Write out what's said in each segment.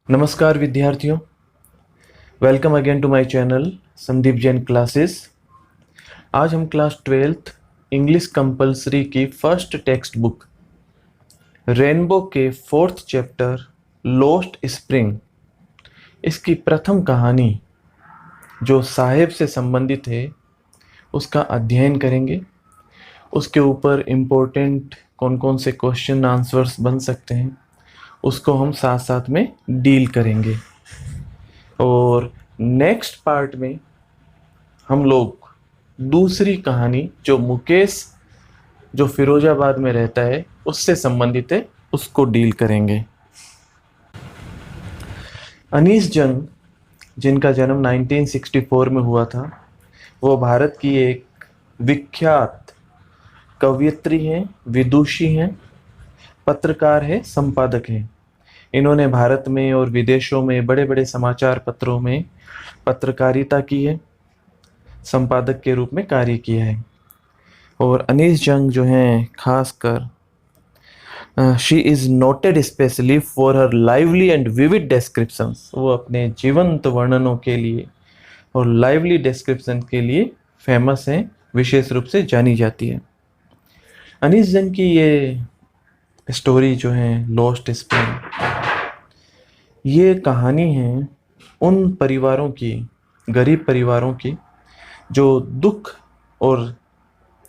नमस्कार विद्यार्थियों, welcome again to my channel Sandeep Jain classes. आज हम क्लास 12th इंग्लिश कंपलसरी की फर्स्ट टेक्स्ट बुक रेनबो के 4th चैप्टर लॉस्ट स्प्रिंग, इसकी प्रथम कहानी जो साहेब से संबंधित है उसका अध्ययन करेंगे। उसके ऊपर इम्पोर्टेंट कौन कौन से क्वेश्चन आंसर्स बन सकते हैं उसको हम साथ साथ में डील करेंगे। और नेक्स्ट पार्ट में हम लोग दूसरी कहानी जो मुकेश जो फिरोजाबाद में रहता है उससे संबंधित है उसको डील करेंगे। अनीस जंग, जिनका जन्म 1964 में हुआ था, वो भारत की एक विख्यात कवयित्री हैं, विदुषी हैं, पत्रकार है, संपादक हैं। इन्होंने भारत में और विदेशों में बड़े बड़े समाचार पत्रों में पत्रकारिता की है, संपादक के रूप में कार्य किया है। और अनीस जंग जो हैं खासकर she is noted specially for her lively and vivid descriptions. वो अपने जीवंत वर्णनों के लिए और लाइवली डिस्क्रिप्शन के लिए फेमस हैं, विशेष रूप से जानी जाती है। अनीस जंग की ये स्टोरी जो है लॉस्ट स्प्रिंग, ये कहानी है उन परिवारों की, गरीब परिवारों की, जो दुख और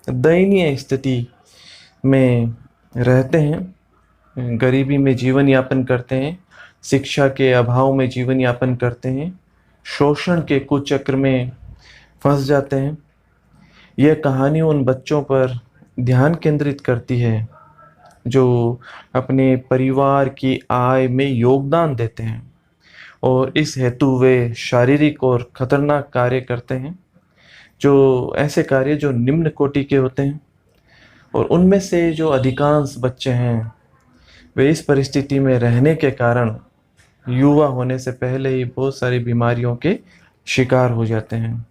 दयनीय स्थिति में रहते हैं, गरीबी में जीवन यापन करते हैं, शिक्षा के अभाव में जीवन यापन करते हैं, शोषण के कुचक्र में फंस जाते हैं। यह कहानी उन बच्चों पर ध्यान केंद्रित करती है जो अपने परिवार की आय में योगदान देते हैं और इस हेतु वे शारीरिक और खतरनाक कार्य करते हैं, जो ऐसे कार्य जो निम्न कोटि के होते हैं। और उनमें से जो अधिकांश बच्चे हैं वे इस परिस्थिति में रहने के कारण युवा होने से पहले ही बहुत सारी बीमारियों के शिकार हो जाते हैं।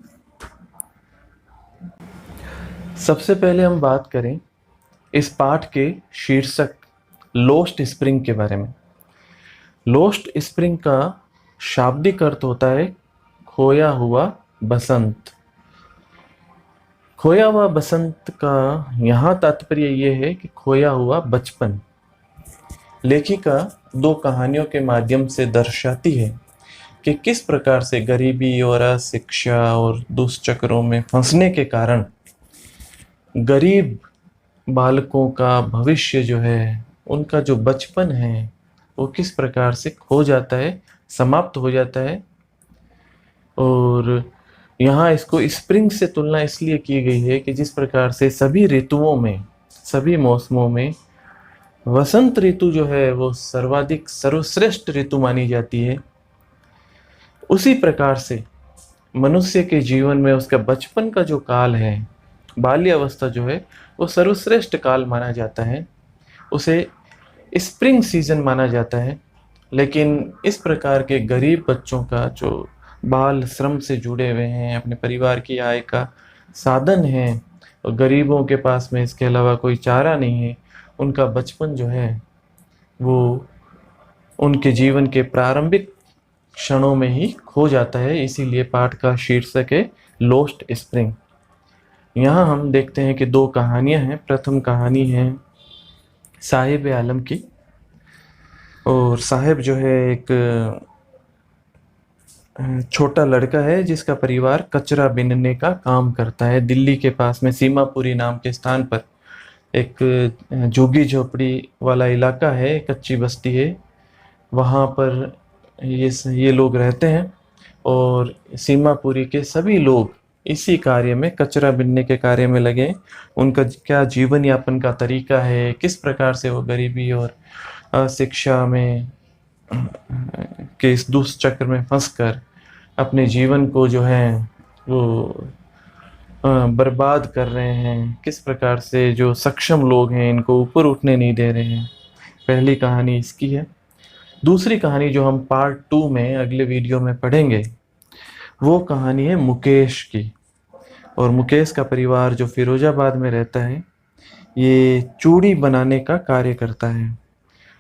सबसे पहले हम बात करें इस पाठ के शीर्षक लॉस्ट स्प्रिंग के बारे में। लॉस्ट स्प्रिंग का शाब्दिक अर्थ होता है खोया हुआ बसंत। खोया हुआ बसंत का यहाँ तात्पर्य ये है कि खोया हुआ बचपन। लेखिका दो कहानियों के माध्यम से दर्शाती है कि किस प्रकार से गरीबी और अशिक्षा और दुष्चक्रों में फंसने के कारण गरीब बालकों का भविष्य जो है, उनका जो बचपन है वो किस प्रकार से खो जाता है, समाप्त हो जाता है। और यहाँ इसको स्प्रिंग से तुलना इसलिए की गई है कि जिस प्रकार से सभी ऋतुओं में, सभी मौसमों में वसंत ऋतु जो है वो सर्वाधिक सर्वश्रेष्ठ ऋतु मानी जाती है, उसी प्रकार से मनुष्य के जीवन में उसका बचपन का जो काल है, बाल्यावस्था जो है, वो सर्वश्रेष्ठ काल माना जाता है, उसे स्प्रिंग सीजन माना जाता है। लेकिन इस प्रकार के गरीब बच्चों का जो बाल श्रम से जुड़े हुए हैं, अपने परिवार की आय का साधन है, और गरीबों के पास में इसके अलावा कोई चारा नहीं है, उनका बचपन जो है वो उनके जीवन के प्रारंभिक क्षणों में ही खो जाता है। इसीलिए पाठ का शीर्षक है लॉस्ट स्प्रिंग। यहाँ हम देखते हैं कि दो कहानियाँ हैं। प्रथम कहानी है साहिब आलम की। और साहिब जो है एक छोटा लड़का है जिसका परिवार कचरा बीनने का काम करता है। दिल्ली के पास में सीमापुरी नाम के स्थान पर एक झुग्गी झोपड़ी वाला इलाका है, कच्ची बस्ती है, वहाँ पर ये लोग रहते हैं। और सीमापुरी के सभी लोग इसी कार्य में, कचरा बीनने के कार्य में लगे। उनका क्या जीवन यापन का तरीका है, किस प्रकार से वो गरीबी और अशिक्षा में के इस दुष्चक्र में फंसकर अपने जीवन को जो है वो बर्बाद कर रहे हैं, किस प्रकार से जो सक्षम लोग हैं इनको ऊपर उठने नहीं दे रहे हैं। पहली कहानी इसकी है। दूसरी कहानी जो हम पार्ट 2 में अगले वीडियो में पढ़ेंगे, वो कहानी है मुकेश की। और मुकेश का परिवार जो फिरोजाबाद में रहता है, ये चूड़ी बनाने का कार्य करता है।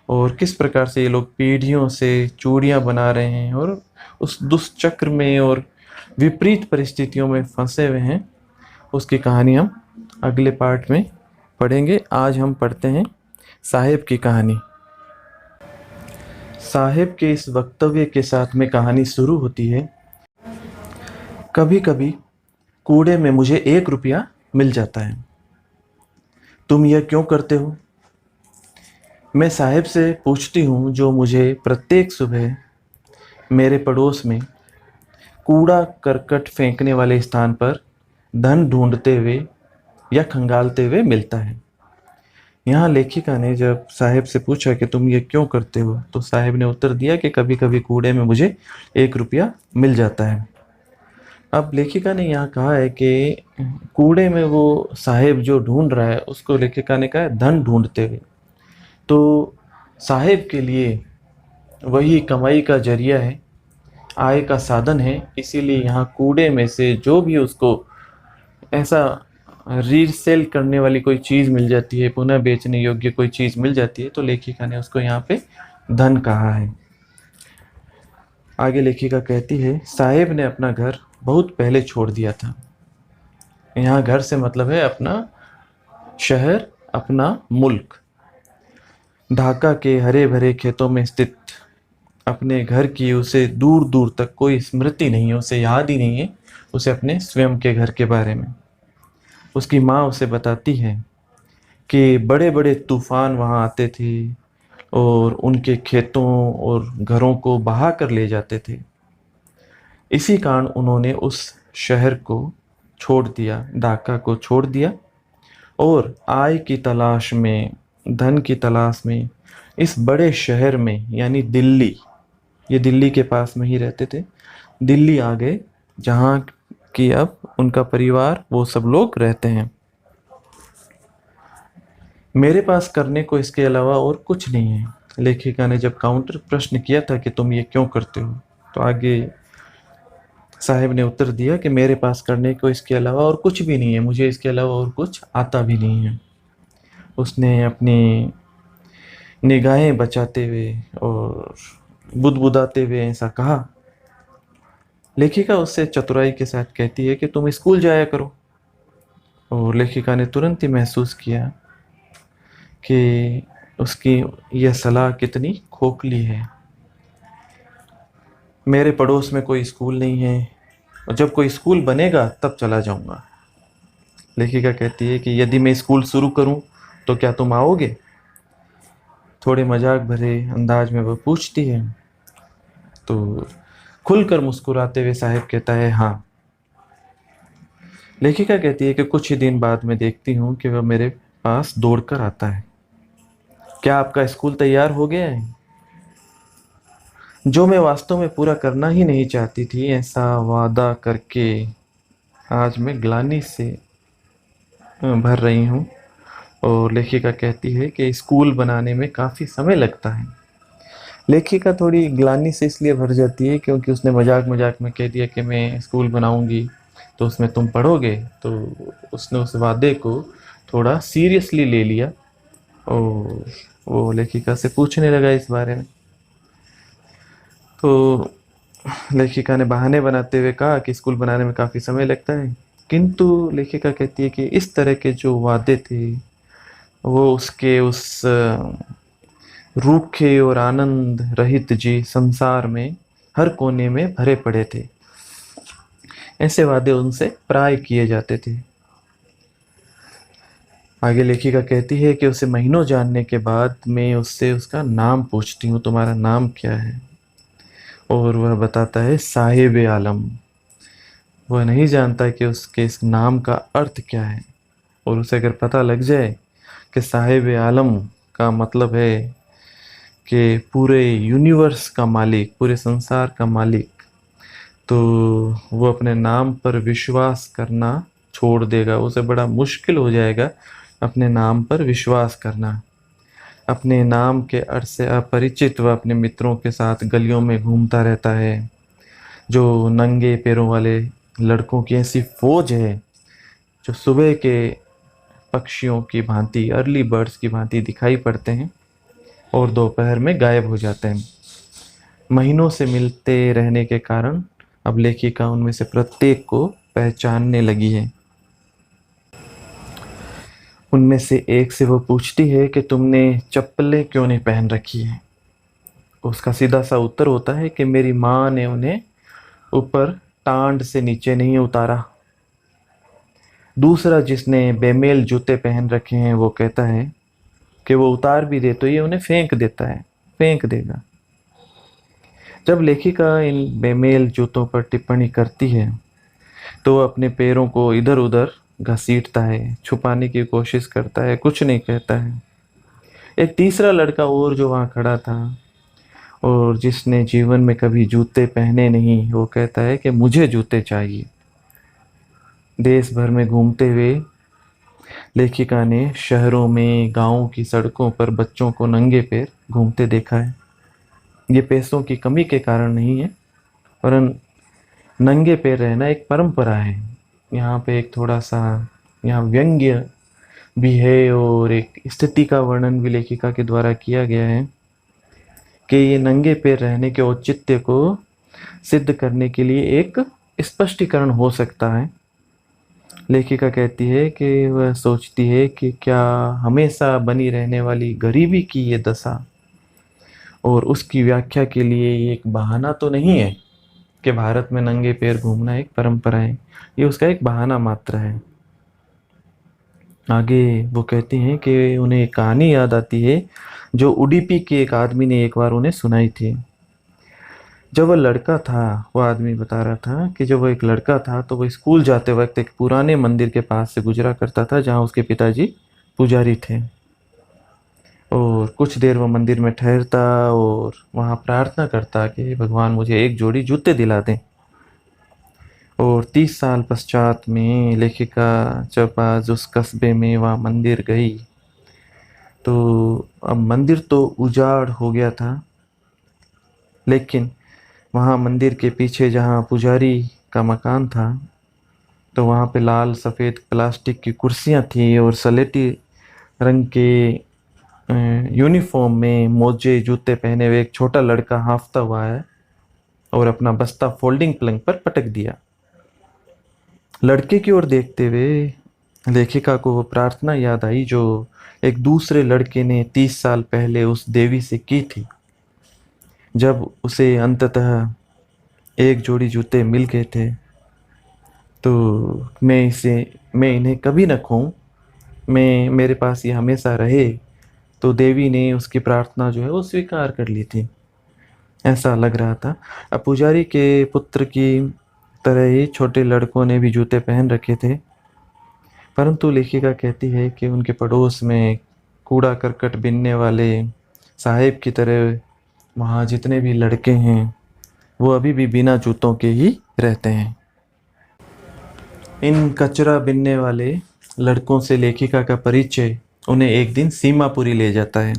और किस प्रकार से ये लोग पीढ़ियों से चूड़ियाँ बना रहे हैं और उस दुष्चक्र में और विपरीत परिस्थितियों में फंसे हुए हैं, उसकी कहानी हम अगले पार्ट में पढ़ेंगे। आज हम पढ़ते हैं साहेब की कहानी। साहेब के इस वक्तव्य के साथ में कहानी शुरू होती है। कभी कभी कूड़े में मुझे 1 रुपया मिल जाता है, तुम यह क्यों करते हो? मैं साहेब से पूछती हूँ, जो मुझे प्रत्येक सुबह मेरे पड़ोस में कूड़ा करकट फेंकने वाले स्थान पर धन ढूंढते हुए या खंगालते हुए मिलता है। यहाँ लेखिका ने जब साहेब से पूछा कि तुम ये क्यों करते हो, तो साहेब ने उत्तर दिया कि कभी कभी कूड़े में मुझे 1 रुपया मिल जाता है। अब लेखिका ने यहाँ कहा है कि कूड़े में वो साहेब जो ढूंढ रहा है, उसको लेखिका ने कहा है धन ढूंढते हुए। तो साहेब के लिए वही कमाई का जरिया है, आय का साधन है। इसीलिए यहाँ कूड़े में से जो भी उसको ऐसा रीसेल करने वाली कोई चीज़ मिल जाती है, पुनः बेचने योग्य कोई चीज़ मिल जाती है, तो लेखिका ने उसको यहाँ पे धन कहा है। आगे लेखिका कहती है, साहेब ने अपना घर बहुत पहले छोड़ दिया था। यहाँ घर से मतलब है अपना शहर, अपना मुल्क। ढाका के हरे भरे खेतों में स्थित अपने घर की उसे दूर दूर तक कोई स्मृति नहीं है, उसे याद ही नहीं है उसे अपने स्वयं के घर के बारे में। उसकी माँ उसे बताती है कि बड़े बड़े तूफान वहाँ आते थे और उनके खेतों और घरों को बहा कर ले जाते थे। इसी कारण उन्होंने उस शहर को छोड़ दिया, ढाका को छोड़ दिया, और आय की तलाश में, धन की तलाश में इस बड़े शहर में यानी दिल्ली, ये दिल्ली के पास में ही रहते थे, दिल्ली आ गए, जहाँ कि अब उनका परिवार वो सब लोग रहते हैं। मेरे पास करने को इसके अलावा और कुछ नहीं है। लेखिका ने जब काउंटर प्रश्न किया था कि तुम ये क्यों करते हो, तो आगे साहेब ने उत्तर दिया कि मेरे पास करने को इसके अलावा और कुछ भी नहीं है, मुझे इसके अलावा और कुछ आता भी नहीं है। उसने अपनी निगाहें बचाते हुए और बुदबुदाते हुए ऐसा कहा। लेखिका उससे चतुराई के साथ कहती है कि तुम स्कूल जाया करो। और लेखिका ने तुरंत ही महसूस किया कि उसकी यह सलाह कितनी खोखली है। मेरे पड़ोस में कोई स्कूल नहीं है, और जब कोई स्कूल बनेगा तब चला जाऊंगा। लेखिका कहती है कि यदि मैं स्कूल शुरू करूं तो क्या तुम आओगे? थोड़े मजाक भरे अंदाज में वह पूछती है। तो खुलकर मुस्कुराते हुए साहेब कहता है, हाँ। लेखिका कहती है कि कुछ ही दिन बाद मैं देखती हूँ कि वह मेरे पास दौड़कर आता है। क्या आपका स्कूल तैयार हो गया है? जो मैं वास्तव में पूरा करना ही नहीं चाहती थी, ऐसा वादा करके आज मैं ग्लानि से भर रही हूँ। और लेखिका कहती है कि स्कूल बनाने में काफ़ी समय लगता है। लेखिका थोड़ी ग्लानि से इसलिए भर जाती है क्योंकि उसने मजाक मजाक में कह दिया कि मैं स्कूल बनाऊंगी तो उसमें तुम पढ़ोगे, तो उसने उस वादे को थोड़ा सीरियसली ले लिया और वो लेखिका से पूछने लगा इस बारे में। तो लेखिका ने बहाने बनाते हुए कहा कि स्कूल बनाने में काफ़ी समय लगता है, किंतु लेखिका कहती है कि इस तरह के जो वादे थे वो उसके उस रूखे और आनंद रहित जी संसार में हर कोने में भरे पड़े थे। ऐसे वादे उनसे प्राय किए जाते थे। आगे लेखिका कहती है कि उसे महीनों जानने के बाद मैं उससे उसका नाम पूछती हूँ, तुम्हारा नाम क्या है? और वह बताता है साहिब आलम। वह नहीं जानता कि उसके इस नाम का अर्थ क्या है, और उसे अगर पता लग जाए कि साहिब आलम का मतलब है कि पूरे यूनिवर्स का मालिक, पूरे संसार का मालिक, तो वो अपने नाम पर विश्वास करना छोड़ देगा। उसे बड़ा मुश्किल हो जाएगा अपने नाम पर विश्वास करना। अपने नाम के अर्थ से अपरिचित वह अपने मित्रों के साथ गलियों में घूमता रहता है। जो नंगे पैरों वाले लड़कों की ऐसी फौज है जो सुबह के पक्षियों की भांति, अर्ली बर्ड्स की भांति दिखाई पड़ते हैं, और दोपहर में गायब हो जाते हैं। महीनों से मिलते रहने के कारण अब लेखिका उनमें से प्रत्येक को पहचानने लगी है। उनमें से एक से वो पूछती है कि तुमने चप्पलें क्यों नहीं पहन रखी है। उसका सीधा सा उत्तर होता है कि मेरी माँ ने उन्हें ऊपर टांड से नीचे नहीं उतारा। दूसरा जिसने बेमेल जूते पहन रखे हैं वो कहता है कि वो उतार भी दे तो ये उन्हें फेंक देता है, फेंक देगा। जब लेखिका इन बेमेल जूतों पर टिप्पणी करती है तो वो अपने पैरों को इधर उधर घसीटता है, छुपाने की कोशिश करता है, कुछ नहीं कहता है। एक तीसरा लड़का और जो वहाँ खड़ा था और जिसने जीवन में कभी जूते पहने नहीं, वो कहता है कि मुझे जूते चाहिए। देश भर में घूमते हुए लेखिका ने शहरों में, गांवों की सड़कों पर बच्चों को नंगे पैर घूमते देखा है। ये पैसों की कमी के कारण नहीं है, परंतु नंगे पैर रहना एक परंपरा है। यहाँ पे एक थोड़ा सा यहाँ व्यंग्य भी है और एक स्थिति का वर्णन भी लेखिका के द्वारा किया गया है कि ये नंगे पैर रहने के औचित्य को सिद्ध करने के लिए एक स्पष्टीकरण हो सकता है। लेखिका कहती है कि वह सोचती है कि क्या हमेशा बनी रहने वाली गरीबी की ये दशा और उसकी व्याख्या के लिए ये एक बहाना तो नहीं है कि भारत में नंगे पैर घूमना एक परंपरा है, ये उसका एक बहाना मात्र है। आगे वो कहती हैं कि उन्हें एक कहानी याद आती है जो उडुपी के एक आदमी ने एक बार उन्हें सुनाई थी। जब वह लड़का था, वो आदमी बता रहा था कि जब वह एक लड़का था तो वह स्कूल जाते वक्त एक पुराने मंदिर के पास से गुजरा करता था जहाँ उसके पिताजी पुजारी थे। और कुछ देर वह मंदिर में ठहरता और वहाँ प्रार्थना करता कि भगवान मुझे एक जोड़ी जूते दिला दें। और 30 साल पश्चात में लेखिका जब आज उस कस्बे में वहाँ मंदिर गई तो अब मंदिर तो उजाड़ हो गया था, लेकिन वहाँ मंदिर के पीछे जहाँ पुजारी का मकान था तो वहाँ पे लाल सफ़ेद प्लास्टिक की कुर्सियाँ थी और सलेटी रंग के यूनिफॉर्म में मोजे जूते पहने हुए एक छोटा लड़का हांफता हुआ है और अपना बस्ता फोल्डिंग पलंग पर पटक दिया। लड़के की ओर देखते हुए लेखिका को वो प्रार्थना याद आई जो एक दूसरे लड़के ने 30 साल पहले उस देवी से की थी। जब उसे अंततः एक जोड़ी जूते मिल गए थे तो मैं इन्हें कभी न खोऊं, मैं मेरे पास ये हमेशा रहे। तो देवी ने उसकी प्रार्थना जो है वो स्वीकार कर ली थी, ऐसा लग रहा था। अब पुजारी के पुत्र की तरह ही छोटे लड़कों ने भी जूते पहन रखे थे, परंतु लेखिका कहती है कि उनके पड़ोस में कूड़ा करकट बीनने वाले साहेब की तरह वहाँ जितने भी लड़के हैं वो अभी भी बिना जूतों के ही रहते हैं। इन कचरा बीनने वाले लड़कों से लेखिका का परिचय उन्हें एक दिन सीमापुरी ले जाता है।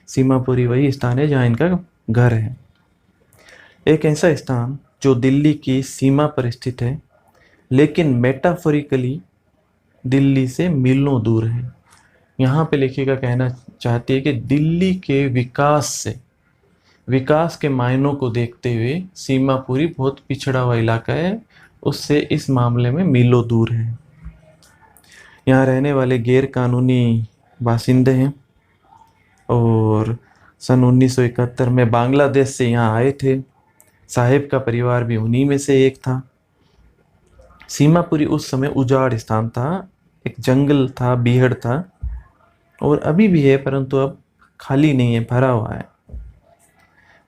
सीमापुरी वही स्थान है जहाँ इनका घर है, एक ऐसा स्थान जो दिल्ली की सीमा पर स्थित है लेकिन मेटाफोरिकली दिल्ली से मीलों दूर है। यहाँ पे लेखिका कहना चाहती है कि दिल्ली के विकास के मायनों को देखते हुए सीमापुरी बहुत पिछड़ा हुआ इलाका है, उससे इस मामले में मीलों दूर है। यहाँ रहने वाले गैर कानूनी बासिंदे हैं और सन 1971 में बांग्लादेश से यहाँ आए थे। साहिब का परिवार भी उन्हीं में से एक था। सीमापुरी उस समय उजाड़ स्थान था, एक जंगल था, बीहड़ था और अभी भी है, परंतु अब खाली नहीं है, भरा हुआ है।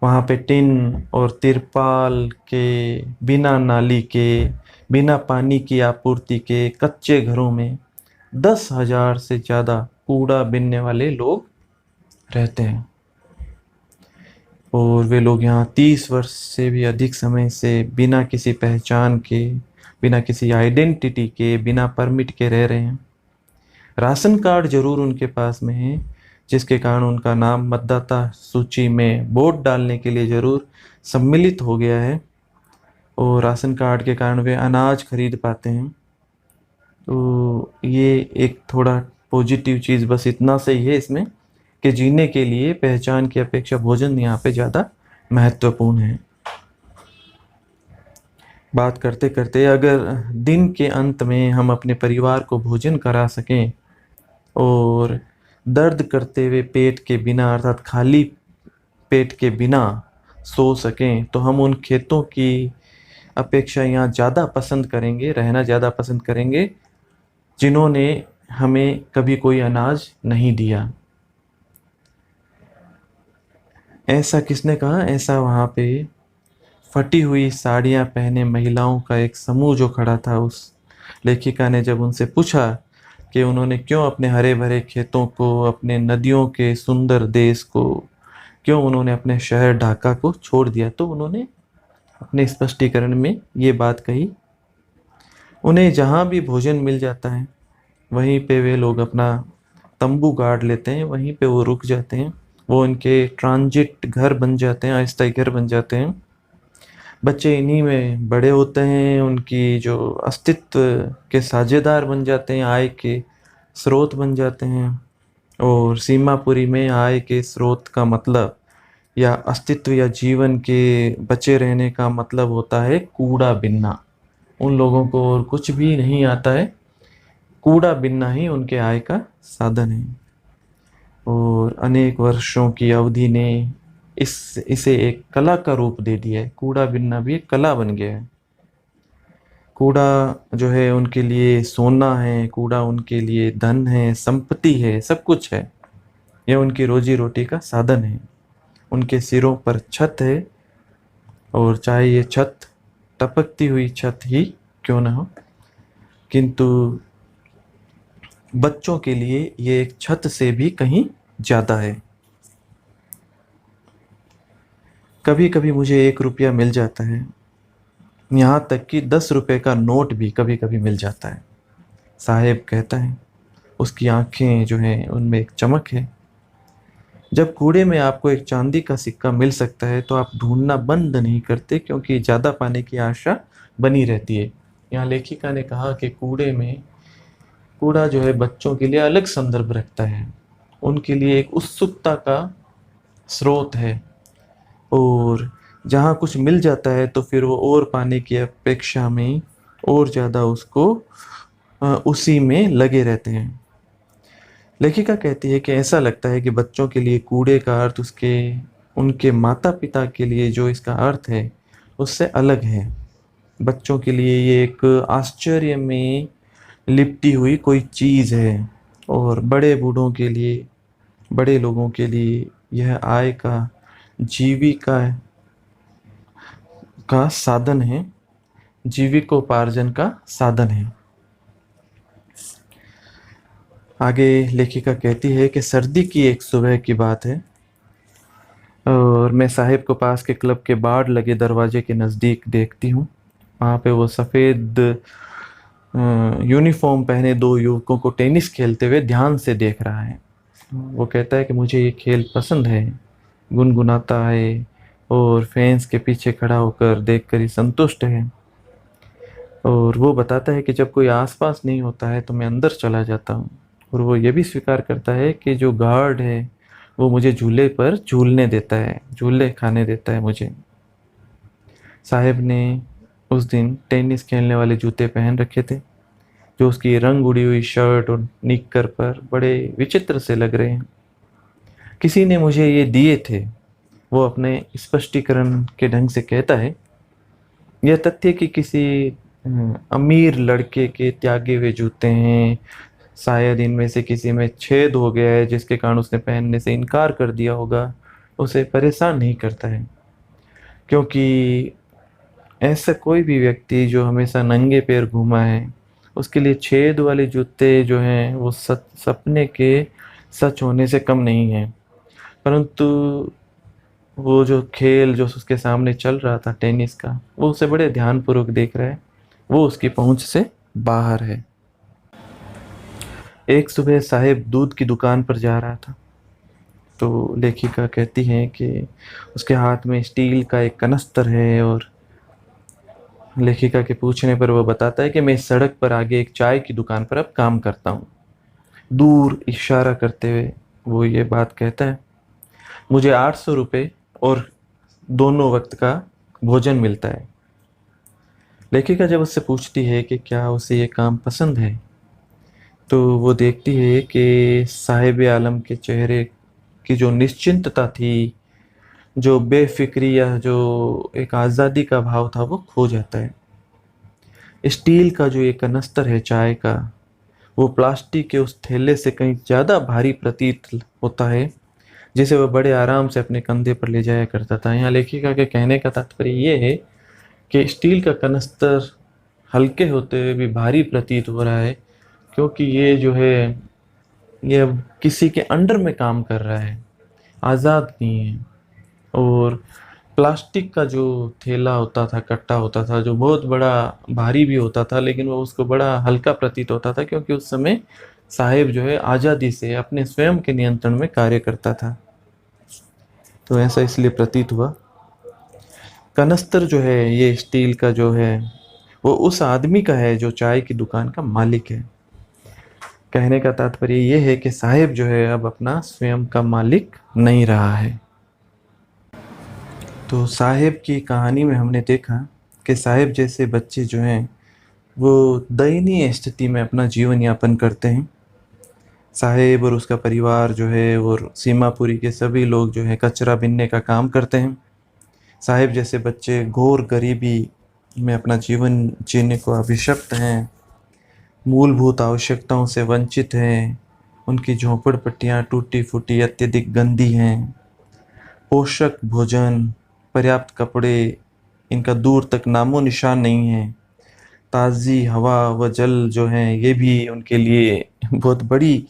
वहाँ पे टिन और तिरपाल के, बिना नाली के, बिना पानी की आपूर्ति के कच्चे घरों में 10,000 से ज़्यादा कूड़ा बीनने वाले लोग रहते हैं। और वे लोग यहाँ 30 वर्ष से भी अधिक समय से बिना किसी पहचान के, बिना किसी आइडेंटिटी के, बिना परमिट के रह रहे हैं। राशन कार्ड जरूर उनके पास में है, जिसके कारण उनका नाम मतदाता सूची में वोट डालने के लिए जरूर सम्मिलित हो गया है और राशन कार्ड के कारण वे अनाज खरीद पाते हैं। तो ये एक थोड़ा पॉजिटिव चीज़ बस इतना से ही है इसमें कि जीने के लिए पहचान की अपेक्षा भोजन यहाँ पे ज़्यादा महत्वपूर्ण है। बात करते करते अगर दिन के अंत में हम अपने परिवार को भोजन करा सकें और दर्द करते हुए पेट के बिना अर्थात खाली पेट के बिना सो सकें तो हम उन खेतों की अपेक्षा यहाँ ज़्यादा पसंद करेंगे, रहना ज़्यादा पसंद करेंगे जिन्होंने हमें कभी कोई अनाज नहीं दिया। ऐसा किसने कहा? ऐसा वहाँ पे फटी हुई साड़ियाँ पहने महिलाओं का एक समूह जो खड़ा था, उस लेखिका ने जब उनसे पूछा कि उन्होंने क्यों अपने हरे भरे खेतों को, अपने नदियों के सुंदर देश को, क्यों उन्होंने अपने शहर ढाका को छोड़ दिया, तो उन्होंने अपने स्पष्टीकरण में ये बात कही, उन्हें जहाँ भी भोजन मिल जाता है वहीं पे वे लोग अपना तंबू गाड़ लेते हैं, वहीं पे वो रुक जाते हैं, वो उनके ट्रांजिट घर बन जाते हैं, अस्थायी घर बन जाते हैं। बच्चे इन्हीं में बड़े होते हैं, उनकी जो अस्तित्व के साझेदार बन जाते हैं, आय के स्रोत बन जाते हैं। और सीमापुरी में आय के स्रोत का मतलब या अस्तित्व या जीवन के बचे रहने का मतलब होता है कूड़ा बिनना। उन लोगों को और कुछ भी नहीं आता है, कूड़ा बिनना ही उनके आय का साधन है। और अनेक वर्षों की अवधि ने इसे एक कला का रूप दे दिया है। कूड़ा बिनना भी एक कला बन गया है। कूड़ा जो है उनके लिए सोना है, कूड़ा उनके लिए धन है, संपत्ति है, सब कुछ है। यह उनकी रोजी रोटी का साधन है। उनके सिरों पर छत है, और चाहे ये छत टपकती हुई छत ही क्यों ना हो, किंतु बच्चों के लिए ये एक छत से भी कहीं ज़्यादा है। कभी कभी मुझे 1 रुपया मिल जाता है, यहाँ तक कि 10 रुपए का नोट भी कभी कभी मिल जाता है। साहेब कहता है, उसकी आंखें जो हैं उनमें एक चमक है। जब कूड़े में आपको एक चांदी का सिक्का मिल सकता है तो आप ढूंढना बंद नहीं करते, क्योंकि ज़्यादा पाने की आशा बनी रहती है। यहाँ लेखिका ने कहा कि कूड़ा जो है बच्चों के लिए अलग संदर्भ रखता है, उनके लिए एक उत्सुकता का स्रोत है। और जहाँ कुछ मिल जाता है तो फिर वो और पाने की अपेक्षा में और ज़्यादा उसी में लगे रहते हैं। लेखिका कहती है कि ऐसा लगता है कि बच्चों के लिए कूड़े का अर्थ उनके माता पिता के लिए जो इसका अर्थ है उससे अलग है। बच्चों के लिए ये एक आश्चर्य में लिपटी हुई कोई चीज़ है, और बड़े बूढ़ों के लिए, बड़े लोगों के लिए यह आय का, जीविका का साधन है, जीविकोपार्जन का साधन है। आगे लेखिका कहती है कि सर्दी की एक सुबह की बात है, और मैं साहिब को पास के क्लब के बाड़ लगे दरवाजे के नज़दीक देखती हूँ। वहाँ पे वो सफ़ेद यूनिफॉर्म पहने 2 युवकों को टेनिस खेलते हुए ध्यान से देख रहा है। वो कहता है कि मुझे ये खेल पसंद है, गुनगुनाता है और फैंस के पीछे खड़ा होकर देखकर ही संतुष्ट है। और वो बताता है कि जब कोई आसपास नहीं होता है तो मैं अंदर चला जाता हूँ। और वो ये भी स्वीकार करता है कि जो गार्ड है वो मुझे झूले पर झूलने देता है, झूले खाने देता है मुझे। साहिब ने उस दिन टेनिस खेलने वाले जूते पहन रखे थे, जो उसकी रंग उड़ी हुई शर्ट और निक्कर पर बड़े विचित्र से लग रहे हैं। किसी ने मुझे ये दिए थे, वो अपने स्पष्टीकरण के ढंग से कहता है। यह तथ्य कि किसी अमीर लड़के के त्यागे हुए जूते हैं, शायद इनमें से किसी में छेद हो गया है जिसके कारण उसने पहनने से इनकार कर दिया होगा, उसे परेशान नहीं करता है। क्योंकि ऐसा कोई भी व्यक्ति जो हमेशा नंगे पैर घूमा है, उसके लिए छेद वाले जूते जो हैं वो सपने के सच होने से कम नहीं है। परंतु वो जो खेल जो उसके सामने चल रहा था टेनिस का, वो उसे बड़े ध्यानपूर्वक देख रहा है, वो उसकी पहुंच से बाहर है। एक सुबह साहिब दूध की दुकान पर जा रहा था, तो लेखिका कहती है कि उसके हाथ में स्टील का एक कनस्तर है, और लेखिका के पूछने पर वो बताता है कि मैं इस सड़क पर आगे एक चाय की दुकान पर अब काम करता हूँ। दूर इशारा करते हुए वो ये बात कहता है, मुझे 800 रुपये और दोनों वक्त का भोजन मिलता है। लेखिका जब उससे पूछती है कि क्या उसे ये काम पसंद है, तो वो देखती है कि साहिब आलम के चेहरे की जो निश्चिंतता थी, जो बेफिक्री या जो एक आज़ादी का भाव था, वो खो जाता है। स्टील का जो ये कनस्तर है चाय का, वो प्लास्टिक के उस थैले से कहीं ज़्यादा भारी प्रतीत होता है, जिसे वह बड़े आराम से अपने कंधे पर ले जाया करता था। यहाँ लेखिका के कहने का तात्पर्य ये है कि स्टील का कनस्तर हल्के होते हुए भी भारी प्रतीत हो रहा है, क्योंकि ये जो है ये अब किसी के अंडर में काम कर रहा है, आज़ाद नहीं है। और प्लास्टिक का जो थैला होता था, कट्टा होता था, जो बहुत बड़ा भारी भी होता था, लेकिन वो उसको बड़ा हल्का प्रतीत होता था, क्योंकि उस समय साहिब जो है आज़ादी से अपने स्वयं के नियंत्रण में कार्य करता था। तो ऐसा इसलिए प्रतीत हुआ। कनस्तर जो है ये स्टील का जो है वो उस आदमी का है जो चाय की दुकान का मालिक है। कहने का तात्पर्य ये है कि साहिब जो है अब अपना स्वयं का मालिक नहीं रहा है। तो साहिब की कहानी में हमने देखा कि साहिब जैसे बच्चे जो हैं वो दयनीय स्थिति में अपना जीवन यापन करते हैं। साहिब और उसका परिवार जो है वो सीमापुरी के सभी लोग जो है कचरा बीनने का काम करते हैं। साहिब जैसे बच्चे घोर गरीबी में अपना जीवन जीने को अभिशप्त हैं, मूलभूत आवश्यकताओं से वंचित हैं, उनकी झोंपड़पट्टियाँ टूटी फूटी अत्यधिक गंदी हैं, पोषक भोजन, पर्याप्त कपड़े, इनका दूर तक नामो निशान नहीं है। ताज़ी हवा व जल जो हैं ये भी उनके लिए बहुत बड़ी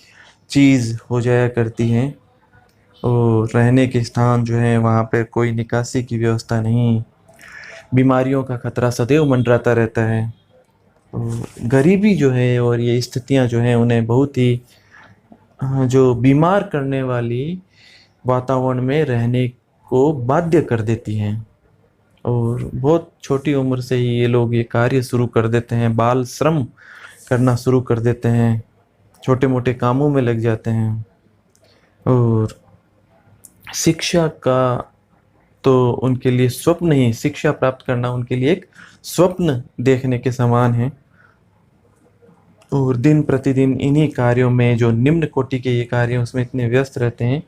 चीज़ हो जाया करती हैं। और रहने के स्थान जो हैं वहाँ पे कोई निकासी की व्यवस्था नहीं, बीमारियों का खतरा सदैव मंडराता रहता है। तो गरीबी जो है और ये स्थितियाँ जो हैं उन्हें बहुत ही जो बीमार करने वाली वातावरण में रहने को बाध्य कर देती हैं। और बहुत छोटी उम्र से ही ये लोग ये कार्य शुरू कर देते हैं, बाल श्रम करना शुरू कर देते हैं, छोटे मोटे कामों में लग जाते हैं। और शिक्षा का तो उनके लिए स्वप्न ही, शिक्षा प्राप्त करना उनके लिए एक स्वप्न देखने के समान है। और दिन प्रतिदिन इन्हीं कार्यों में, जो निम्न कोटि के ये कार्य हैं, उसमें इतने व्यस्त रहते हैं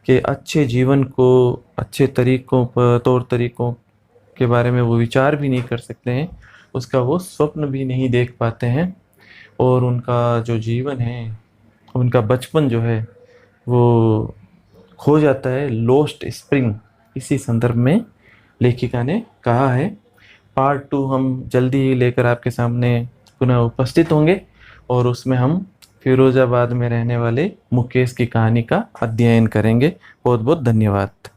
कि अच्छे जीवन को, अच्छे तरीकों पर, तौर तरीकों के बारे में वो विचार भी नहीं कर सकते हैं, उसका वो स्वप्न भी नहीं देख पाते हैं। और उनका जो जीवन है, उनका बचपन जो है वो खो जाता है, लोस्ट स्प्रिंग, इसी संदर्भ में लेखिका ने कहा है। पार्ट 2 हम जल्दी ही लेकर आपके सामने पुनः उपस्थित होंगे और उसमें हम फिरोजाबाद में रहने वाले मुकेश की कहानी का अध्ययन करेंगे। बहुत बहुत धन्यवाद।